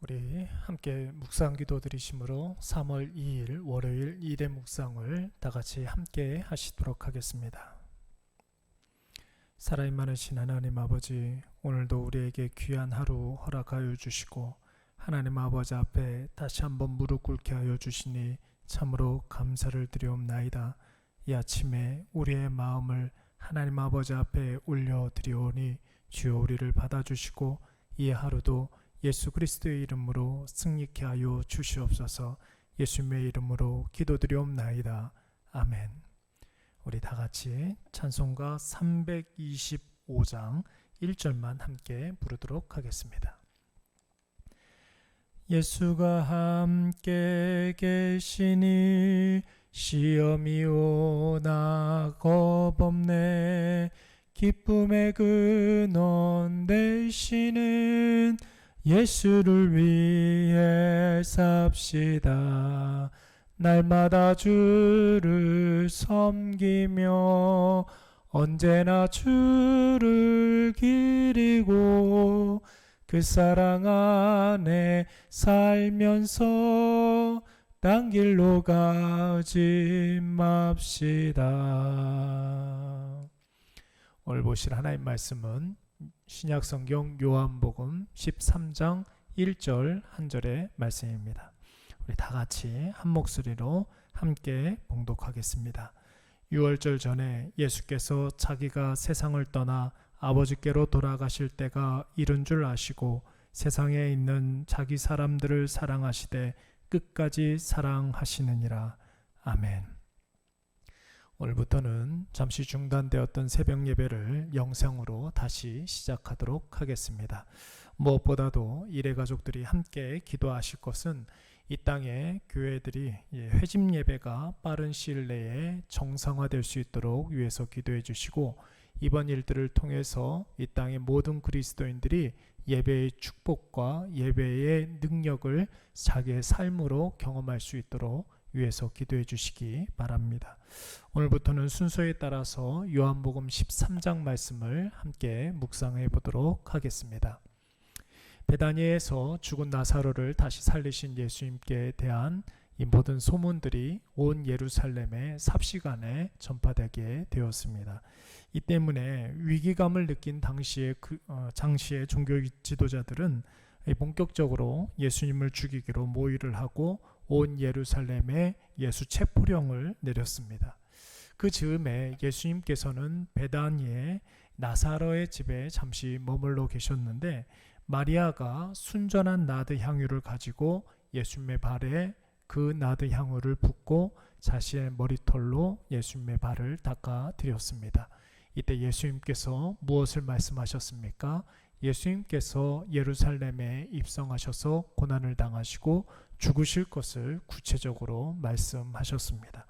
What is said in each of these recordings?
우리 함께 묵상 기도 드리심으로 3월 2일 월요일 1회 묵상을 다 같이 함께 하시도록 하겠습니다. 사랑이 많으신 하나님 아버지, 오늘도 우리에게 귀한 하루 허락하여 주시고 하나님 아버지 앞에 다시 한번 무릎 꿇게 하여 주시니 참으로 감사를 드리옵나이다. 이 아침에 우리의 마음을 하나님 아버지 앞에 올려드리오니 주여 우리를 받아주시고 이 하루도 예수 그리스도의 이름으로 승리케 하여 주시옵소서. 예수님의 이름으로 기도드리옵나이다. 아멘. 우리 다 같이 찬송가 325장 1절만 함께 부르도록 하겠습니다. 예수가 함께 계시니 시험이 오나 겁없네. 기쁨의 근원 되시는 예수를 위해 삽시다. 날마다 주를 섬기며 언제나 주를 기리고 그 사랑 안에 살면서 딴 길로 가지 맙시다. 오늘 보실 하나님 말씀은 신약성경 요한복음 13장 1절 한 절의 말씀입니다. 우리 다 같이 한 목소리로 함께 봉독하겠습니다. 6월절 전에 예수께서 자기가 세상을 떠나 아버지께로 돌아가실 때가 이른 줄 아시고 세상에 있는 자기 사람들을 사랑하시되 끝까지 사랑하시느니라. 아멘. 오늘부터는 잠시 중단되었던 새벽 예배를 영상으로 다시 시작하도록 하겠습니다. 무엇보다도 일회 가족들이 함께 기도하실 것은 이 땅의 교회들이 회집 예배가 빠른 시일 내에 정상화될 수 있도록 위해서 기도해 주시고, 이번 일들을 통해서 이 땅의 모든 그리스도인들이 예배의 축복과 예배의 능력을 자기의 삶으로 경험할 수 있도록 위해서 기도해 주시기 바랍니다. 오늘부터는 순서에 따라서 요한복음 13장 말씀을 함께 묵상해 보도록 하겠습니다. 베다니에서 죽은 나사로를 다시 살리신 예수님께 대한 이 모든 소문들이 온 예루살렘에 삽시간에 전파되게 되었습니다. 이 때문에 위기감을 느낀 당시의 종교 지도자들은 본격적으로 예수님을 죽이기로 모의를 하고 온 예루살렘에 예수 체포령을 내렸습니다. 그 즈음에 예수님께서는 베다니의 나사로의 집에 잠시 머물러 계셨는데, 마리아가 순전한 나드 향유를 가지고 예수님의 발에 그 나드 향유를 붓고 자신의 머리털로 예수님의 발을 닦아 드렸습니다. 이때 예수님께서 무엇을 말씀하셨습니까? 예수님께서 예루살렘에 입성하셔서 고난을 당하시고 죽으실 것을 구체적으로 말씀하셨습니다.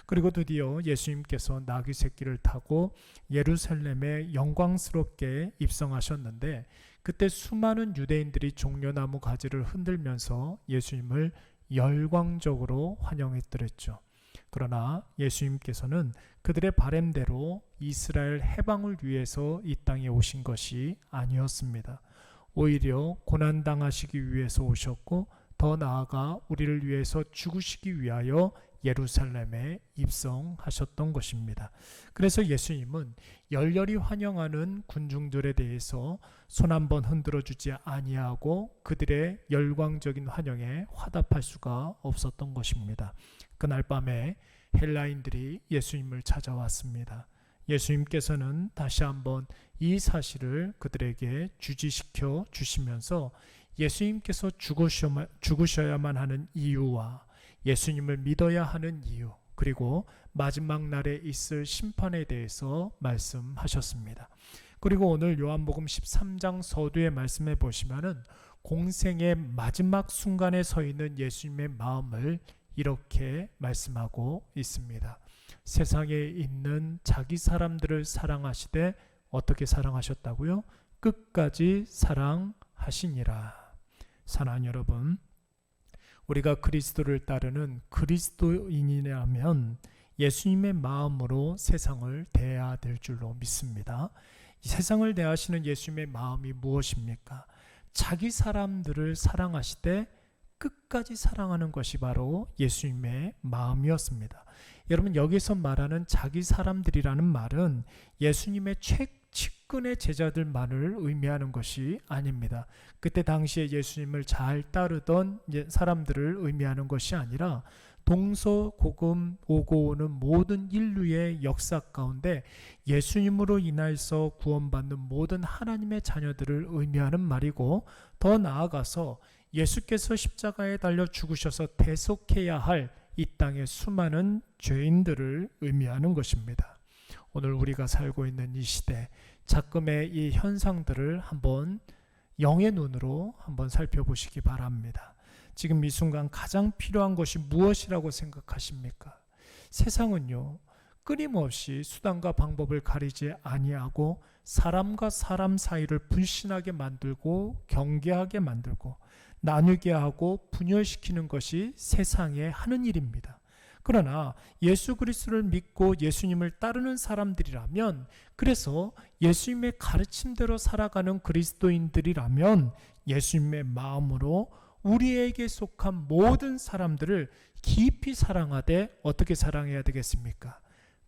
그리고 드디어 예수님께서 나귀 새끼를 타고 예루살렘에 영광스럽게 입성하셨는데, 그때 수많은 유대인들이 종려나무 가지를 흔들면서 예수님을 열광적으로 환영했더랬죠. 그러나 예수님께서는 그들의 바램대로 이스라엘 해방을 위해서 이 땅에 오신 것이 아니었습니다. 오히려 고난당하시기 위해서 오셨고, 더 나아가 우리를 위해서 죽으시기 위하여 예루살렘에 입성하셨던 것입니다. 그래서 예수님은 열렬히 환영하는 군중들에 대해서 손 한번 흔들어 주지 아니하고 그들의 열광적인 환영에 화답할 수가 없었던 것입니다. 그날 밤에 헬라인들이 예수님을 찾아왔습니다. 예수님께서는 다시 한번 이 사실을 그들에게 주지시켜 주시면서 예수님께서 죽으셔야만 하는 이유와 예수님을 믿어야 하는 이유, 그리고 마지막 날에 있을 심판에 대해서 말씀하셨습니다. 그리고 오늘 요한복음 13장 서두에 말씀해 보시면은 공생의 마지막 순간에 서 있는 예수님의 마음을 이렇게 말씀하고 있습니다. 세상에 있는 자기 사람들을 사랑하시되 어떻게 사랑하셨다고요? 끝까지 사랑하시니라. 사랑하는 여러분, 우리가 그리스도를 따르는 그리스도인이라면 예수님의 마음으로 세상을 대해야 될 줄로 믿습니다. 이 세상을 대하시는 예수님의 마음이 무엇입니까? 자기 사람들을 사랑하시되 끝까지 사랑하는 것이 바로 예수님의 마음이었습니다. 여러분, 여기서 말하는 자기 사람들이라는 말은 예수님의 측근의 제자들만을 의미하는 것이 아닙니다. 그때 당시에 예수님을 잘 따르던 사람들을 의미하는 것이 아니라 동서고금 오고 오는 모든 인류의 역사 가운데 예수님으로 인하여서 구원받는 모든 하나님의 자녀들을 의미하는 말이고, 더 나아가서 예수께서 십자가에 달려 죽으셔서 대속해야 할 이 땅의 수많은 죄인들을 의미하는 것입니다. 오늘 우리가 살고 있는 이 시대, 작금의 이 현상들을 한번 영의 눈으로 한번 살펴보시기 바랍니다. 지금 이 순간 가장 필요한 것이 무엇이라고 생각하십니까? 세상은요, 끊임없이 수단과 방법을 가리지 아니하고 사람과 사람 사이를 불신하게 만들고 경계하게 만들고 나누게 하고 분열시키는 것이 세상에 하는 일입니다. 그러나 예수 그리스도를 믿고 예수님을 따르는 사람들이라면, 그래서 예수님의 가르침대로 살아가는 그리스도인들이라면 예수님의 마음으로 우리에게 속한 모든 사람들을 깊이 사랑하되 어떻게 사랑해야 되겠습니까?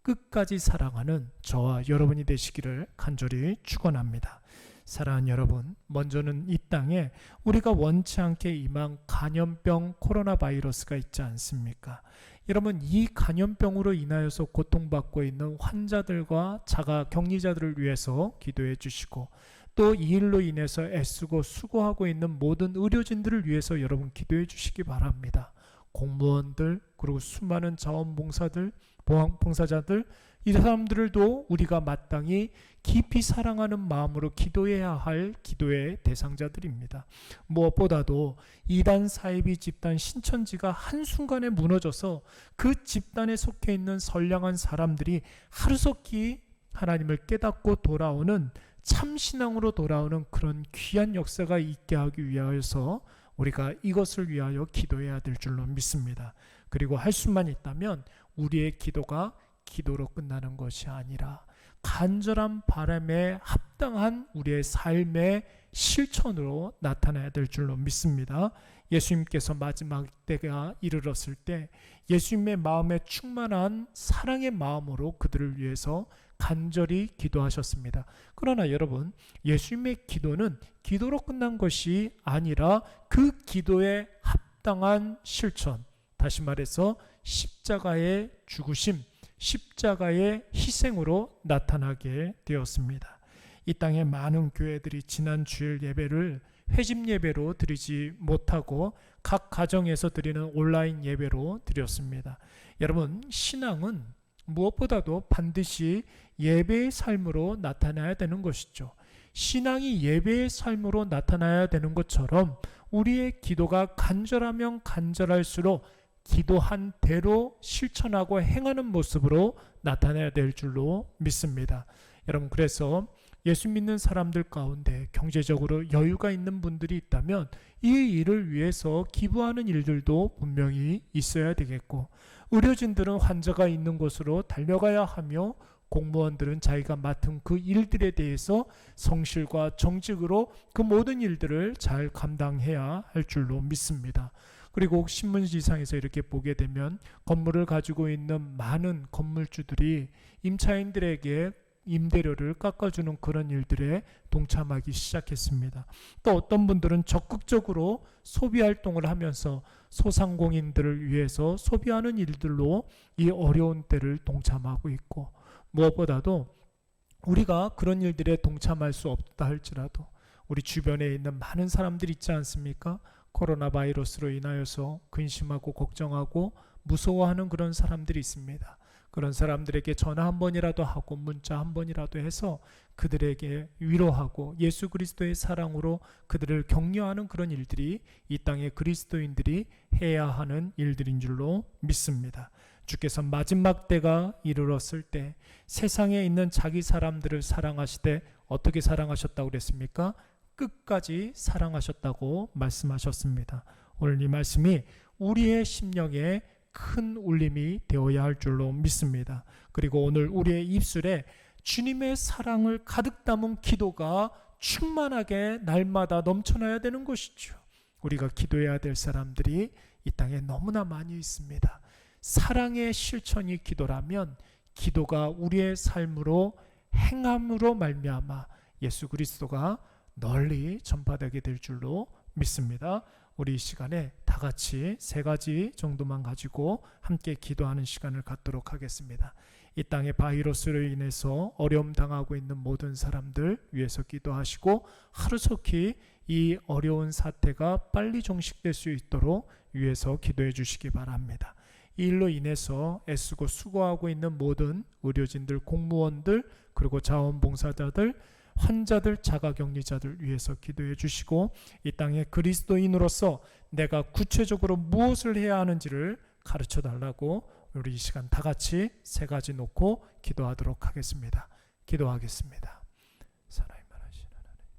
끝까지 사랑하는 저와 여러분이 되시기를 간절히 축원합니다. 사랑하는 여러분, 먼저는 이 땅에 우리가 원치 않게 임한 간염병 코로나 바이러스가 있지 않습니까? 여러분, 이 간염병으로 인하여서 고통받고 있는 환자들과 자가 격리자들을 위해서 기도해 주시고, 또 이 일로 인해서 애쓰고 수고하고 있는 모든 의료진들을 위해서 여러분 기도해 주시기 바랍니다. 공무원들, 그리고 수많은 자원봉사들, 봉사자들, 이 사람들도 우리가 마땅히 깊이 사랑하는 마음으로 기도해야 할 기도의 대상자들입니다. 무엇보다도 이단 사이비 집단 신천지가 한순간에 무너져서 그 집단에 속해 있는 선량한 사람들이 하루속히 하나님을 깨닫고 돌아오는 참신앙으로 돌아오는 그런 귀한 역사가 있게 하기 위하여서 우리가 이것을 위하여 기도해야 될 줄로 믿습니다. 그리고 할 수만 있다면 우리의 기도가 기도로 끝나는 것이 아니라 간절한 바람에 합당한 우리의 삶의 실천으로 나타나야 될 줄로 믿습니다. 예수님께서 마지막 때가 이르렀을 때 예수님의 마음에 충만한 사랑의 마음으로 그들을 위해서 간절히 기도하셨습니다. 그러나 여러분, 예수님의 기도는 기도로 끝난 것이 아니라 그 기도에 합당한 실천, 다시 말해서 십자가의 죽으심, 십자가의 희생으로 나타나게 되었습니다. 이 땅의 많은 교회들이 지난 주일 예배를 회집 예배로 드리지 못하고 각 가정에서 드리는 온라인 예배로 드렸습니다. 여러분, 신앙은 무엇보다도 반드시 예배의 삶으로 나타나야 되는 것이죠. 신앙이 예배의 삶으로 나타나야 되는 것처럼 우리의 기도가 간절하면 간절할수록 기도한 대로 실천하고 행하는 모습으로 나타나야 될 줄로 믿습니다. 여러분, 그래서 예수 믿는 사람들 가운데 경제적으로 여유가 있는 분들이 있다면 이 일을 위해서 기부하는 일들도 분명히 있어야 되겠고, 의료진들은 환자가 있는 곳으로 달려가야 하며 공무원들은 자기가 맡은 그 일들에 대해서 성실과 정직으로 그 모든 일들을 잘 감당해야 할 줄로 믿습니다. 그리고 신문지상에서 이렇게 보게 되면 건물을 가지고 있는 많은 건물주들이 임차인들에게 임대료를 깎아주는 그런 일들에 동참하기 시작했습니다. 또 어떤 분들은 적극적으로 소비활동을 하면서 소상공인들을 위해서 소비하는 일들로 이 어려운 때를 동참하고 있고, 무엇보다도 우리가 그런 일들에 동참할 수 없다 할지라도 우리 주변에 있는 많은 사람들이 있지 않습니까? 코로나 바이러스로 인하여서 근심하고 걱정하고 무서워하는 그런 사람들이 있습니다. 그런 사람들에게 전화 한 번이라도 하고 문자 한 번이라도 해서 그들에게 위로하고 예수 그리스도의 사랑으로 그들을 격려하는 그런 일들이 이 땅의 그리스도인들이 해야 하는 일들인 줄로 믿습니다. 주께서 마지막 때가 이르렀을 때 세상에 있는 자기 사람들을 사랑하시되 어떻게 사랑하셨다고 그랬습니까? 끝까지 사랑하셨다고 말씀하셨습니다. 오늘 이 말씀이 우리의 심령에 큰 울림이 되어야 할 줄로 믿습니다. 그리고 오늘 우리의 입술에 주님의 사랑을 가득 담은 기도가 충만하게 날마다 넘쳐나야 되는 것이죠. 우리가 기도해야 될 사람들이 이 땅에 너무나 많이 있습니다. 사랑의 실천이 기도라면 기도가 우리의 삶으로 행함으로 말미암아 예수 그리스도가 널리 전파되게 될 줄로 믿습니다. 우리 이 시간에 다 같이 세 가지 정도만 가지고 함께 기도하는 시간을 갖도록 하겠습니다. 이 땅의 바이러스로 인해서 어려움 당하고 있는 모든 사람들 위해서 기도하시고 하루속히 이 어려운 사태가 빨리 종식될 수 있도록 위해서 기도해 주시기 바랍니다. 이 일로 인해서 애쓰고 수고하고 있는 모든 의료진들, 공무원들, 그리고 자원봉사자들, 환자들, 자가격리자들 위해서 기도해 주시고 이 땅의 그리스도인으로서 내가 구체적으로 무엇을 해야 하는지를 가르쳐 달라고 우리 이 시간 다 같이 세 가지 놓고 기도하도록 하겠습니다. 기도하겠습니다. 살아요.